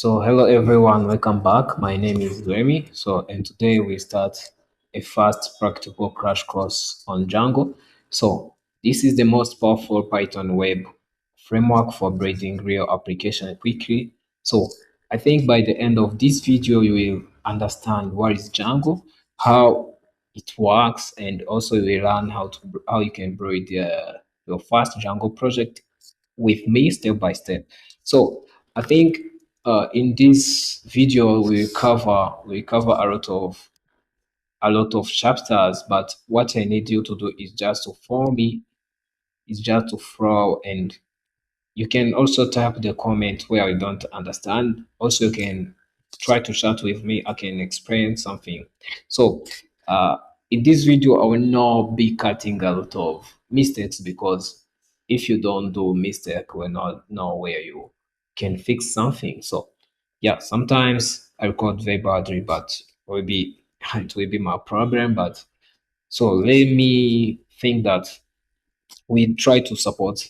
So hello everyone, welcome back. My name is Remy. And today we start a fast practical crash course on Django. So this is the most powerful Python web framework for building real application quickly. So I think by the end of this video you will understand what is Django, how it works, and also you will learn how you can build your first Django project with me step by step. So I think in this video we cover a lot of chapters, but what I need you to do is just to follow me, is just to follow, and you can also type the comment where you don't understand. Also, you can try to chat with me. I can explain something. So, uh, in this video, I will not be cutting a lot of mistakes because if you don't do mistake, we will not know where you can fix something. So, yeah, sometimes I record very badly, but it will be my problem. But so let me think that we try to support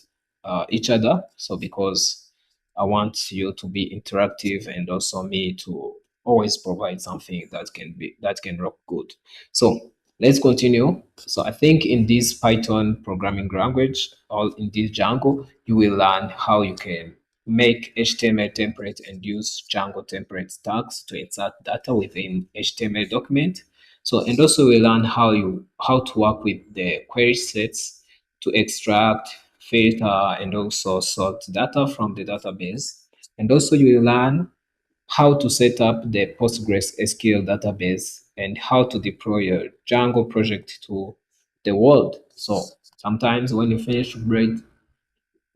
each other. So because I want you to be interactive and also me to always provide something that can rock good. So let's continue. So I think in this Python programming language or in this Django, you will learn how you can make HTML template and use Django template tags to insert data within HTML document. So and also we learn how to work with the query sets to extract, filter, and also sort data from the database. And also you will learn how to set up the Postgres SQL database and how to deploy your Django project to the world. So sometimes when you finish build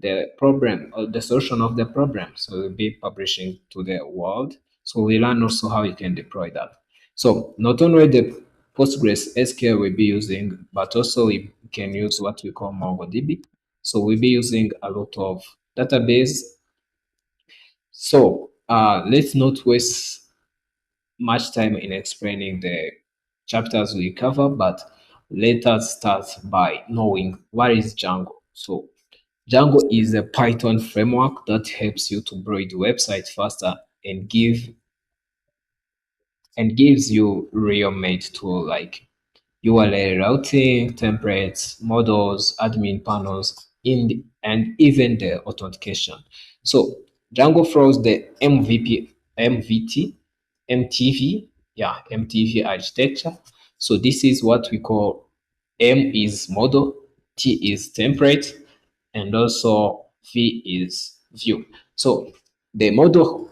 the problem or the solution of the problem, so we'll be publishing to the world. So we learn also how you can deploy that. So not only the Postgres SQL we'll be using, but also we can use what we call MongoDB. So we'll be using a lot of database. So let's not waste much time in explaining the chapters we cover, but let us start by knowing what is Django. So Django is a Python framework that helps you to build websites faster and gives you real-made tool like URL routing, templates, models, admin panels, and even the authentication. So Django follows the MTV architecture. So this is what we call M is model, T is template, and also V is view. So the model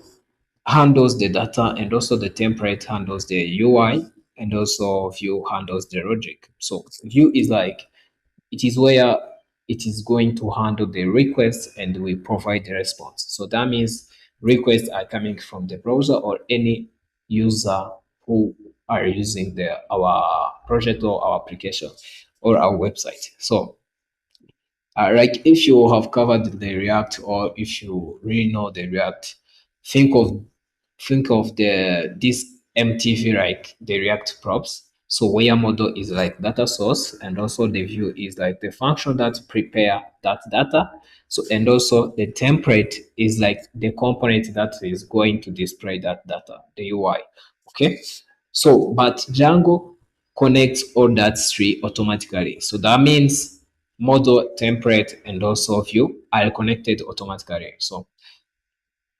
handles the data and also the template handles the UI and also view handles the logic. So view is like it is where it is going to handle the request and we provide the response. So that means requests are coming from the browser or any user who are using our project or our application or our website. So like if you have covered the React or if you really know the React, think of this MTV like the React props. So where model is like data source and also the view is like the function that prepare that data. So and also the template is like the component that is going to display that data, the UI. Okay. So but Django connects all that three automatically. So that means model, template, and also view are connected automatically. So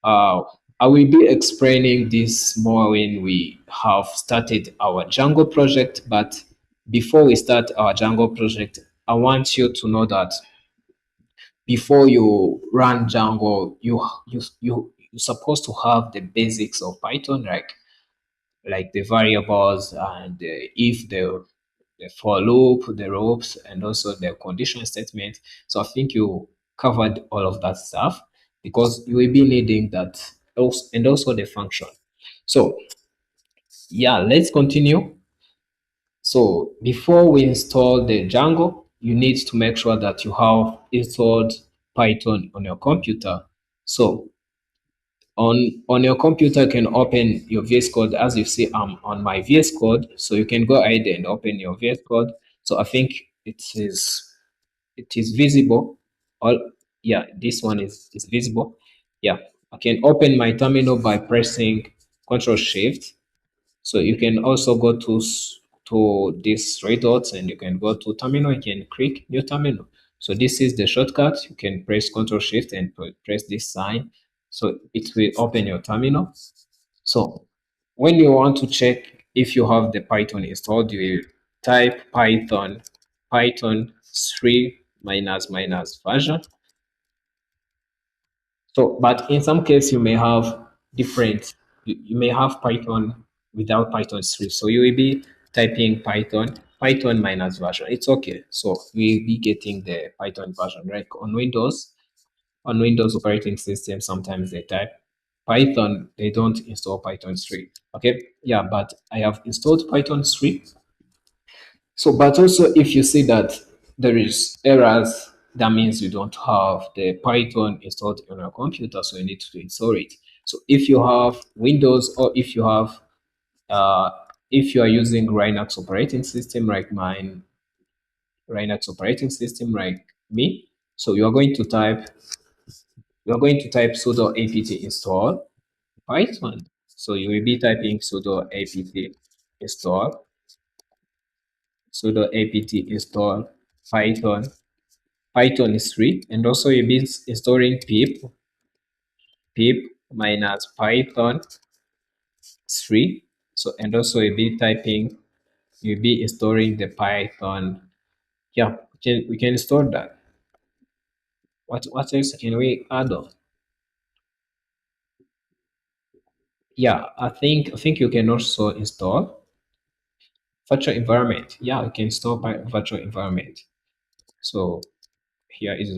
uh, I will be explaining this more when we have started our Django project. But before we start our Django project, I want you to know that before you run Django, you're supposed to have the basics of Python, like the variables and the if the for loop, the ropes, and also the condition statement. So I think you covered all of that stuff because you will be needing that also, and also the function. So yeah, let's continue. So before we install the Django, you need to make sure that you have installed Python on your computer. So on your computer, you can open your VS Code. As you see, I'm on my VS Code, so you can go ahead and open your VS Code. So I think it is visible. All yeah, this one is visible. Yeah. I can open my terminal by pressing Control Shift. So you can also go to these three dots and you can go to terminal. You can click new terminal. So this is the shortcut. You can press Control Shift and press this sign. So it will open your terminal. So when you want to check if you have the Python installed, you will type Python 3 minus minus version. So, but in some case, you may have different, you may have Python without Python 3. So you will be typing Python minus version. It's okay. So we will be getting the Python version, right? On Windows operating system, sometimes they type Python, they don't install Python 3. Okay. Yeah, but I have installed Python 3. So, but also if you see that there is errors, that means you don't have the Python installed on your computer, so you need to install it. So if you have Windows or uh, if you are using Linux operating system like mine, Linux operating system like me, so you are going to type sudo apt install Python. So you will be typing sudo apt install sudo apt install Python. Python is free, and also you'll be installing pip minus Python is free. So and also you'll be installing the Python. Yeah, we can install that. What else can we add on? Yeah, I think you can also install virtual environment. Yeah, you can install virtual environment. So here is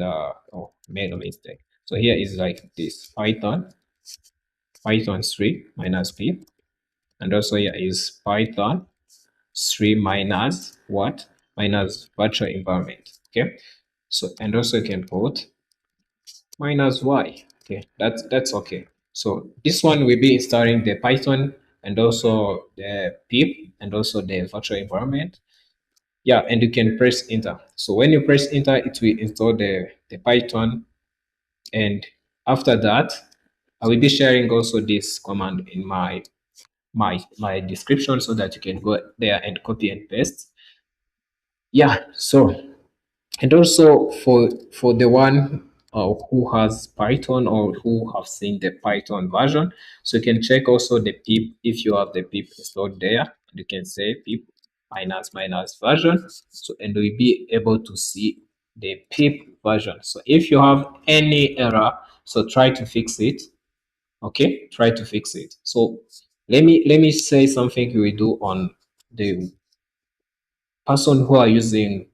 made a mistake. So here is like this Python 3 minus pip, and also here is Python 3 minus what? Minus virtual environment. Okay. So and also you can put minus y. Okay, that's okay. So this one will be installing the Python and also the pip and also the virtual environment. Yeah, and you can press enter. So when you press enter, it will install the Python. And after that, I will be sharing also this command in my description so that you can go there and copy and paste. Yeah, so and also for the one who has Python or who have seen the Python version, so you can check also the pip if you have the pip installed there. You can say pip minus minus version, so and we'll be able to see the pip version. So if you have any error, so try to fix it. Okay, try to fix it. So let me say something we do on the person who are using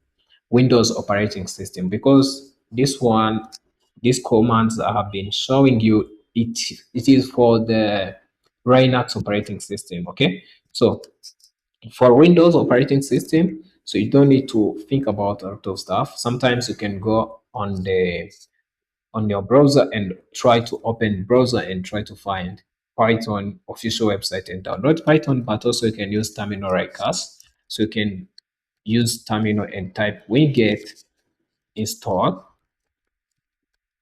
Windows operating system, because these commands that I have been showing you, it is for the Linux operating system. Okay, so for Windows operating system, so you don't need to think about a lot of stuff. Sometimes you can go on your browser and try to open browser and try to find Python official website and download Python, but also you can use terminal like us. So you can use terminal and type install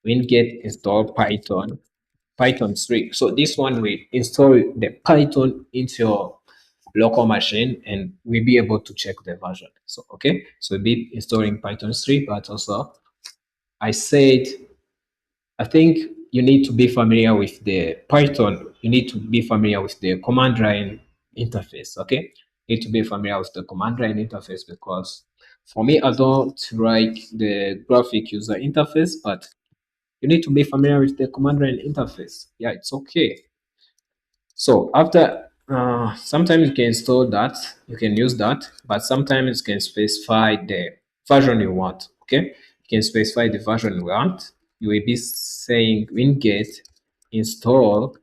winget install Python 3. So this one will install the Python into your local machine and we'll be able to check the version. So okay, so we'll be installing Python 3, but also I said I think you need to be familiar with the Python. You need to be familiar with the command line interface. Okay, you need to be familiar with the command line interface, because for me, I don't like the graphic user interface, but you need to be familiar with the command line interface. Yeah, it's okay. So after sometimes you can install that, you can use that, but sometimes you can specify the version you want. Okay, you can specify the version you want. You will be saying winget install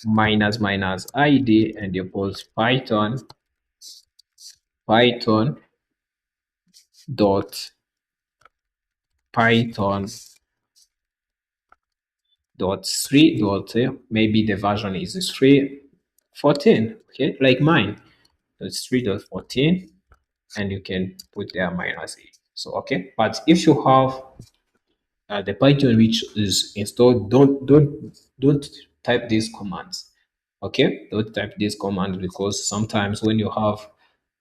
minus minus id, and you put python dot python dot 3 dot maybe the version is 3.14. Okay, like mine. So it's 3.14, and you can put there minus a. So okay, but if you have the Python which is installed, don't type these commands. Okay, don't type these commands because sometimes when you have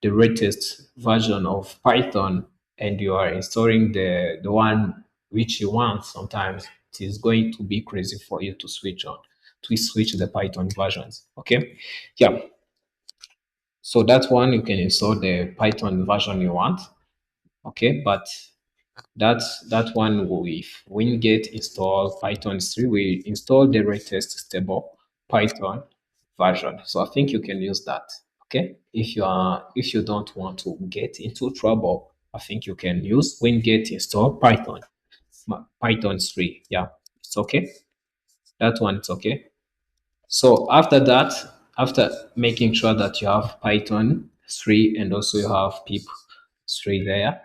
the latest version of Python and you are installing the one which you want, sometimes it is going to be crazy for you to switch the Python versions. Okay, yeah. So that one you can install the Python version you want. Okay, but that one with winget install Python 3, we install the latest stable Python version. So I think you can use that. Okay, if you don't want to get into trouble, I think you can use winget install Python 3. Yeah, it's okay. That one it's okay. So after that, after making sure that you have Python 3 and also you have pip 3 there,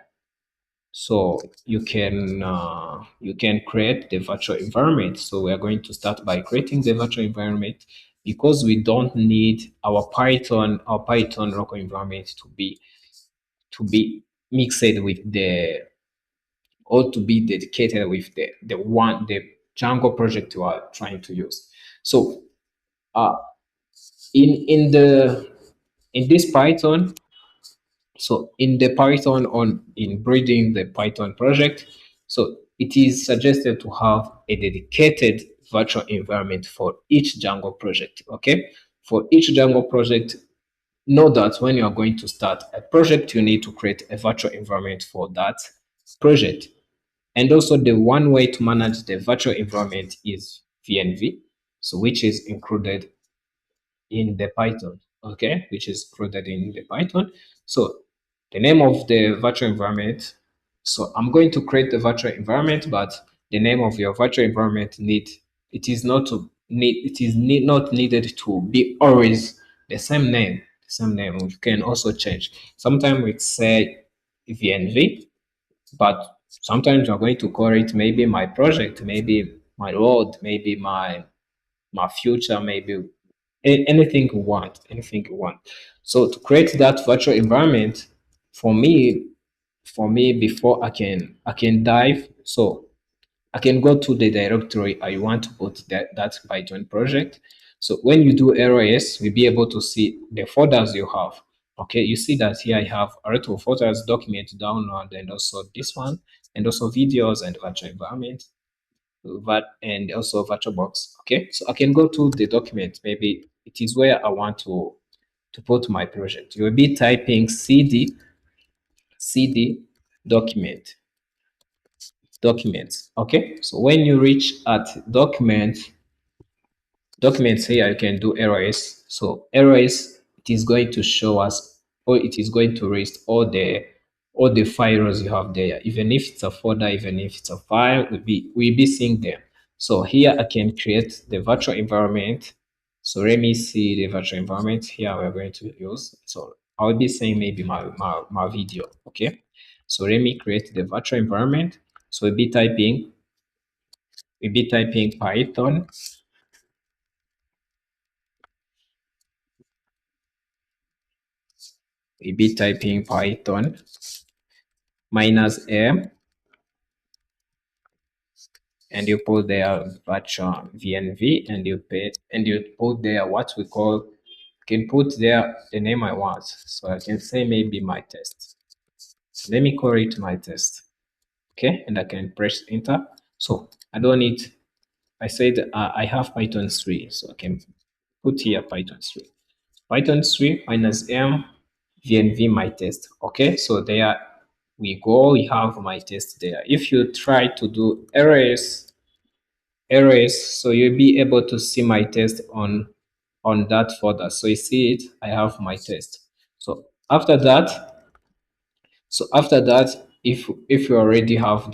so you can create the virtual environment. So we are going to start by creating the virtual environment because we don't need our Python local environment to be mixed with the or to be dedicated with the Django project you are trying to use. So uh, in the in this Python, so in the Python on in building the Python project, so it is suggested to have a dedicated virtual environment for each Django project. Okay, for each Django project, know that when you are going to start a project, you need to create a virtual environment for that project. And also the one way to manage the virtual environment is VNV, so which is included in the Python, okay, which is included in the Python. So the name of the virtual environment. So I'm going to create the virtual environment, but the name of your virtual environment it is not to need it is not needed to be always the same name. The same name. We can also change. Sometimes we say VNV, but sometimes we're going to call it maybe my project, maybe my road, maybe my future, maybe anything you want, anything you want. So to create that virtual environment, for me, before I can dive, so I can go to the directory I want to put that Python project. So when you do LS, we'll be able to see the folders you have. Okay, you see that here I have a lot of folders, document, download, and also this one, and also videos and virtual environment and also VirtualBox. Okay, so I can go to the document. Maybe it is where I want to put my project. You will be typing cd documents. Okay, so when you reach at documents here, you can do errors. So errors, it is going to show us, or it is going to list all the files you have there. Even if it's a folder, even if it's a file, we'll be seeing them. So here I can create the virtual environment. So let me see the virtual environment here we're going to use. So I'll be saying maybe my video. Okay. So let me create the virtual environment. So we'll be typing Python. We'll be typing Python -m, and you put there virtual VNV, and you put there what we call, you can put there the name I want. So I can say maybe my test. Let me call it my test. Okay, and I can press enter. So I don't need, I said I have Python 3, so I can put here Python 3. Python 3 -m VNV my test. Okay, so there we go. We have my test there. If you try to do errors, so you'll be able to see my test on that folder. So you see it, I have my test. So after that, if you already have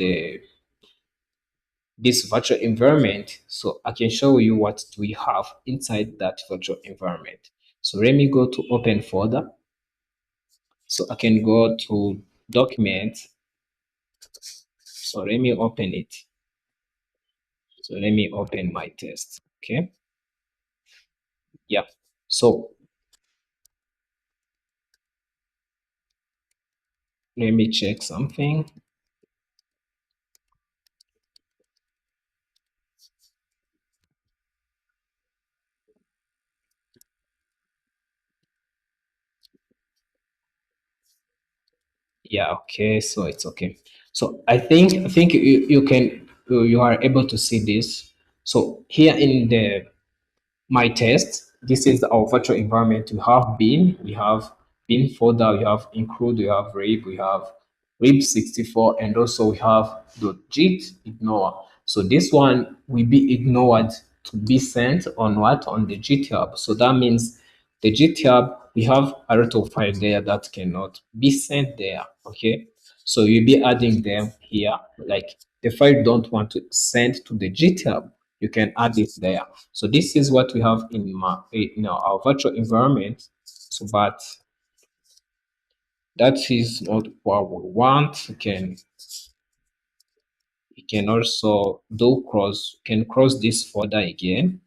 this virtual environment, so I can show you what we have inside that virtual environment. So let me go to open folder. So I can go to document. So let me open it. So let me open my test. Okay. Yeah. So let me check something. Yeah, okay, so it's okay. So I think you are able to see this. So here in the my test, this is our virtual environment. We have bin folder, we have include, we have rib, we have rib64, and also we have .git ignore. So this one will be ignored to be sent on what? On the GitHub. So that means the GitHub, we have a lot of files there that cannot be sent there. Okay. So you'll be adding them here. Like the file you don't want to send to the GitHub, you can add it there. So this is what we have in our virtual environment. So, but that is not what we want. You can also do cross. Can cross this folder again.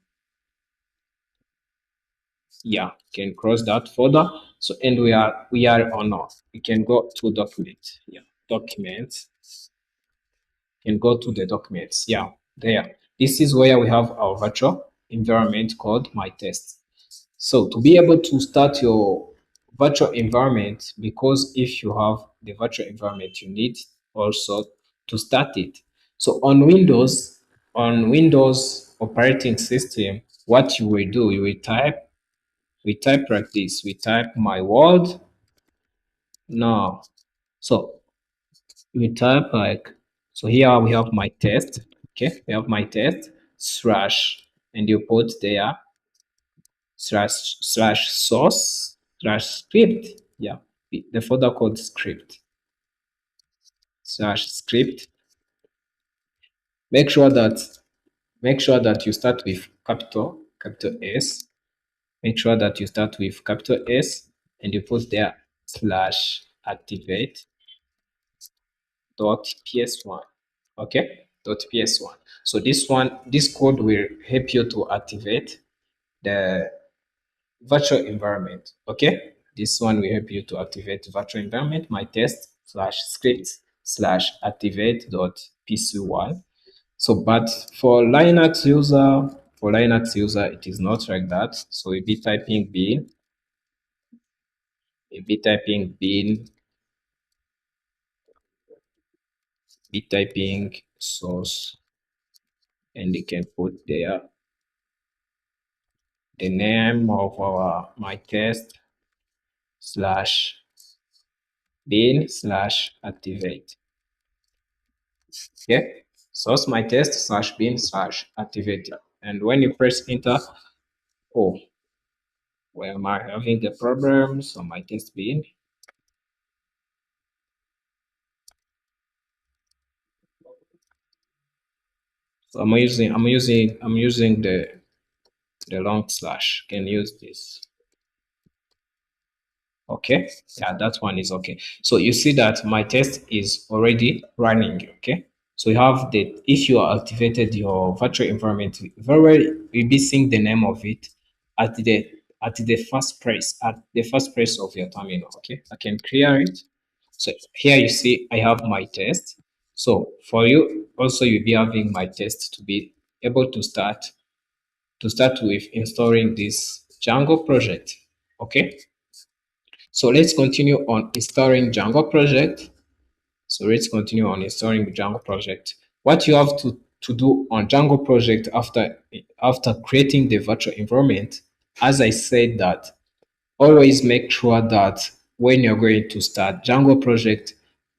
Yeah, can cross that folder. So and we are on. We can go to document. Yeah, documents. Can go to the documents. Yeah, there. This is where we have our virtual environment called my test. So to be able to start your virtual environment, because if you have the virtual environment, you need also to start it. So on Windows operating system, what you will do, we type like this, we type my world now. So we type like, so here we have my test. Okay, we have my test slash, and you put there slash source slash script. Yeah, the folder called script slash script. Make sure that you start with capital S. Make sure that you start with capital S and you put there slash activate dot ps1. Okay, dot ps1. So this code will help you to activate the virtual environment. Okay, this one will help you to activate virtual environment. My test slash script slash activate dot pc1. So but for Linux user it is not like that. So we'll be typing source, and you can put there the name of our my test slash bin slash activate. Okay, source my test slash bin slash activate. And when you press enter, oh, where am I having the problems on my test bin? So I'm using the long slash. Can use this. Okay, yeah, that one is okay. So you see that my test is already running. Okay, so you have the, if you activated your virtual environment, very well you'll be seeing the name of it at the first press of your terminal. Okay, I can clear it. So here you see I have my test. So for you also, you'll be having my test to be able to start with installing this Django project. Okay, so let's continue on installing Django project. So let's continue on installing the Django project. What you have to do on Django project after creating the virtual environment, as I said, that always make sure that when you're going to start Django project,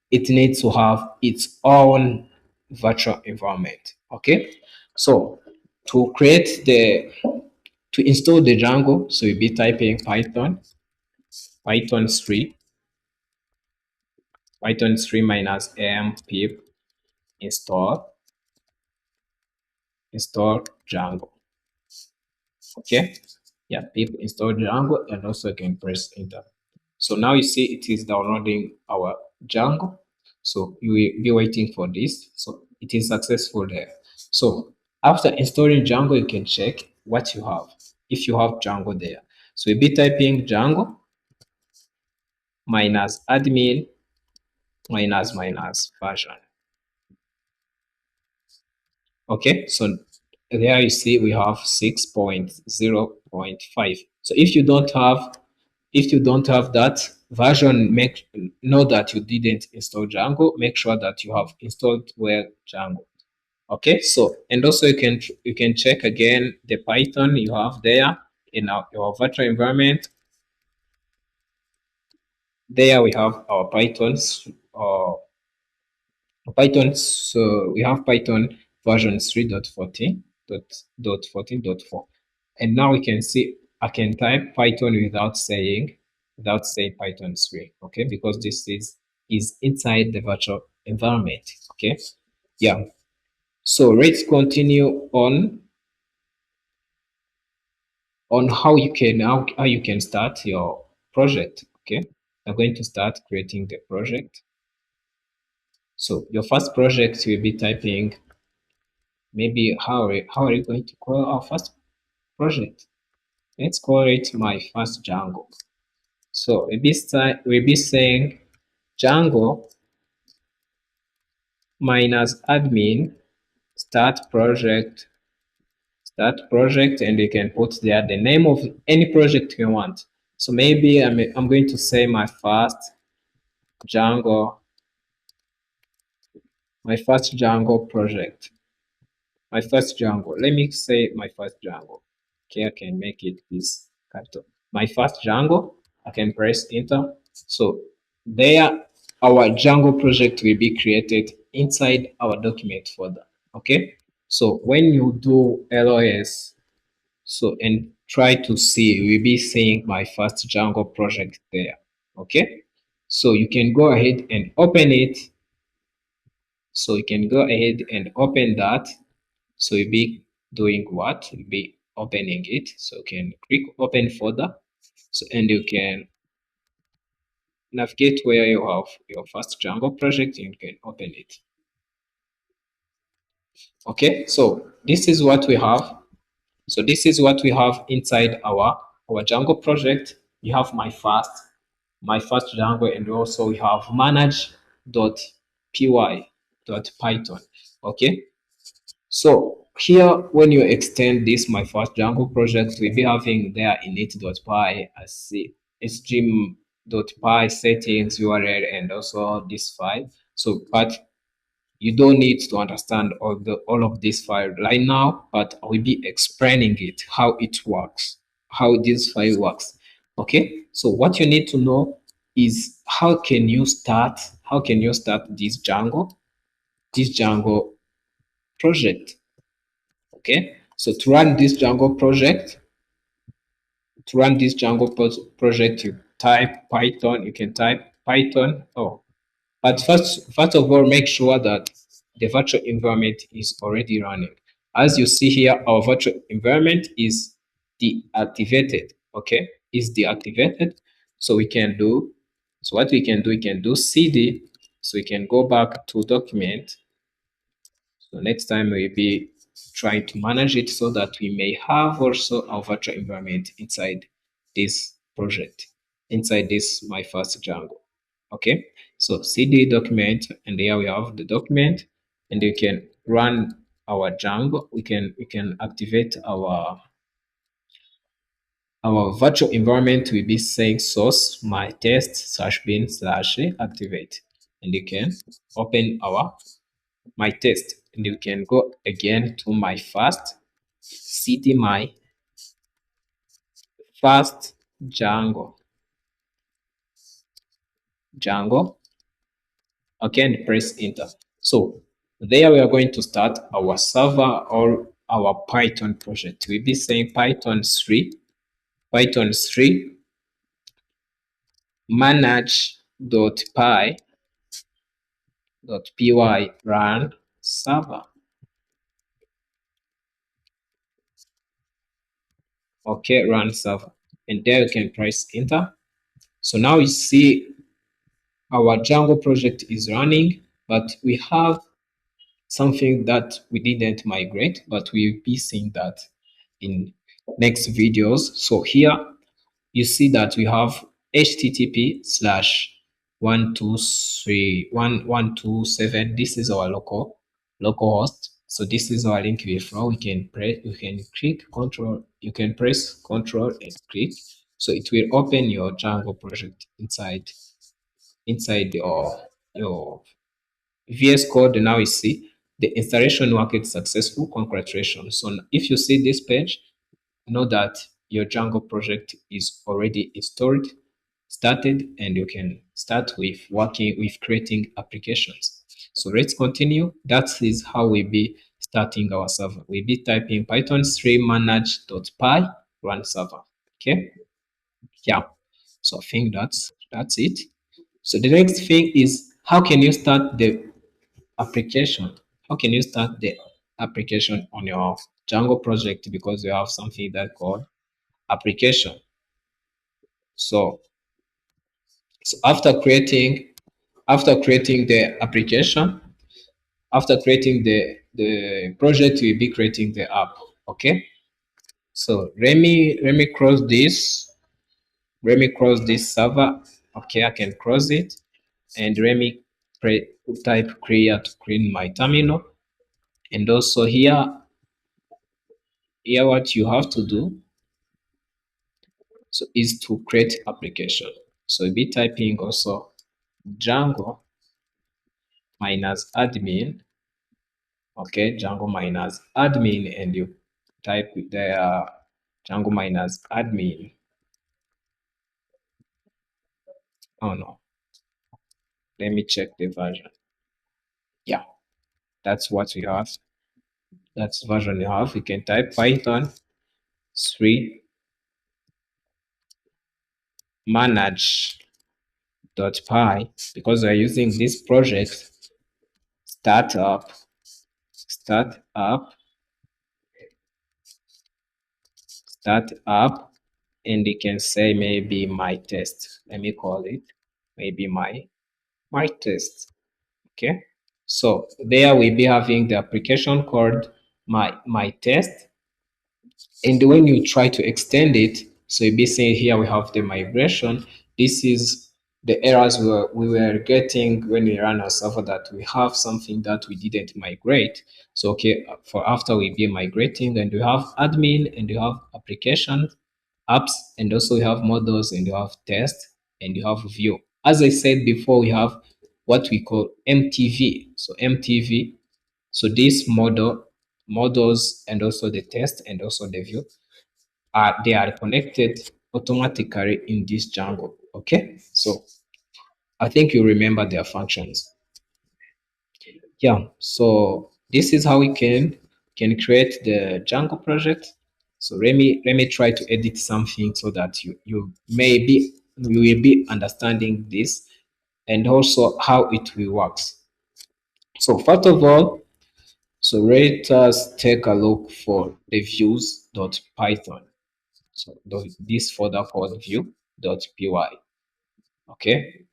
it needs to have its own virtual environment. Okay, so to create the to install the Django, so you'll be typing Python 3 minus m pip install Django. Okay, yeah, pip install Django, and also you can press enter. So now you see it is downloading our Django. So you will be waiting for this. So it is successful there. So after installing Django, you can check what you have, if you have Django there. So you'll be typing Django minus admin minus version. Okay, so there you see we have 6.0.5. So if you don't have that, version, make know that you didn't install Django. Make sure that you have installed well Django. Okay, so and also you can check again the Python you have there in your virtual environment. There we have our Pythons, Python. So we have Python version 3.14.14.4, and now we can see I can type Python without saying Python 3. Okay, because this is inside the virtual environment. Okay, yeah. So let's continue on how you can start your project. Okay, I'm going to start creating the project. So your first project will be typing, maybe how are you going to call our first project? Let's call it my first Django. So we'll be saying Django minus admin start project, and you can put there the name of any project you want. So maybe I'm going to say Django, my first Django project, my first Django. Let me say my first Django. Okay, I can make it this capital. My first Django, I can press enter. So there, our Django project will be created inside our document folder. Okay, so when you do LOS, so and try to see, we'll be seeing my first Django project there. Okay, so you can go ahead and open it. So you can go ahead and open that. So you'll be doing what? You'll be opening it. So you can click open folder. So and you can navigate where you have your first Django project and you can open it. Okay, so this is what we have. So this is what we have inside our Django project. You have my first Django, and also we have manage.py.python. Okay, so here when you extend this my first Django project, we'll be having there init.py as see stream.py settings URL and also this file. So but you don't need to understand all of this file right now, but I will be explaining it, how it works, how this file works. Okay, so what you need to know is how can you start this Django project. Okay, so to run this Django project, you type Python. You can type Python. Oh, but first of all, make sure that the virtual environment is already running. As you see here, our virtual environment is deactivated. Okay, is deactivated. So what we can do cd. So we can go back to document. So next time we'll be trying to manage it so that we may have also our virtual environment inside this project, inside this my first Django. Okay, so cd document, and here we have the document, and you can run our Django. We can activate our virtual environment will be saying source my test /bin / activate, and you can open my test, and you can go again to my first cd my first Django. Okay, and press enter. So there we are going to start our server or our Python project. We'll be saying Python 3 manage.py run server. Okay, run server, and there you can press enter. So now you see our Django project is running, but we have something that we didn't migrate, but we'll be seeing that in next videos. So here you see that we have http://123.1.127. This is our local host. So this is our link before. We can click control. You can press control and click. So it will open your Django project inside your VS Code. Now you see the installation worked successful. Congratulations. So if you see this page, know that your Django project is already installed, started, and you can start with working with creating applications. So let's continue. That is how we be starting our server. We be typing Python 3 manage.py run server. Okay. Yeah. So I think that's it. So the next thing is, how can you start the application? How can you start the application on your Django project, because you have something that called application. So, so after creating the application, after creating the project, you'll be creating the app. Okay. So let me cross this. Let me cross this server. Okay, I can cross it, and let me type clear to clean my terminal. And also here what you have to do so is to create application. So you'll be typing also Django minus admin. Okay, Django minus admin, and you type there Django minus admin. Oh no, let me check the version. Yeah, that's what you have. That's version you have. You can type Python 3 manage.py, because we're using this project startup, startup, startup, and you can say maybe my test. Let me call it maybe my test. Okay. So there we'll be having the application called my test. And when you try to extend it, so you'll be saying here we have the migration. This is the errors we were getting when we run our server, that we have something that we didn't migrate. So okay, for after we be migrating, and you have admin, and you have application, apps, and also you have models, and you have test, and you have view. As I said before, we have what we call MTV. So MTV, so this models, and also the test, and also the view, they are connected automatically in this Django. Okay, so I think you remember their functions. Yeah, so this is how we can create the Django project. So let me try to edit something so that you will be understanding this, and also how it will works. So first of all, so let us take a look for the views.python. So this folder called view.py. Okay.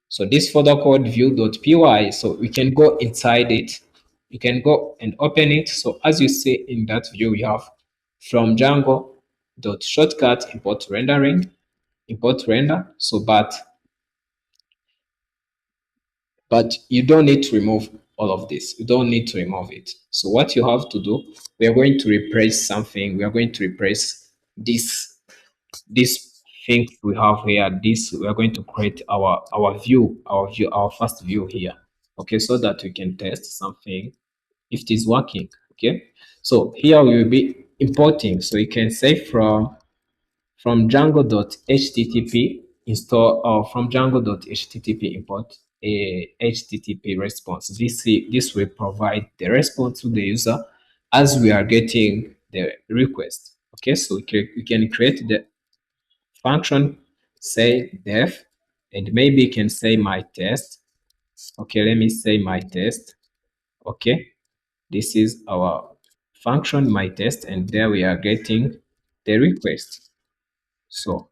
So this folder called view.py, so we can go inside it. You can go and open it. So as you see in that view, we have from Django dot shortcut import rendering, import render. So but you don't need to remove all of this. You don't need to remove it. So what you have to do, we are going to replace something. We are going to replace this thing we have here. This, we are going to create our first view here. Okay, so that we can test something if it is working. Okay, so here we will be importing. So you can say from django.http install, or from django.http import a http response. This will provide the response to the user as we are getting the request. Okay, so we can create the function, say def, and maybe you can say my test. Okay, let me say my test. Okay, this is our function my test, and there we are getting the request. So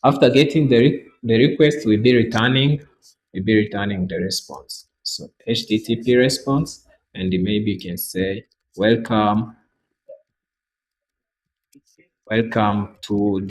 after getting the request, we'll be returning the response. So HTTP response, and maybe you can say welcome to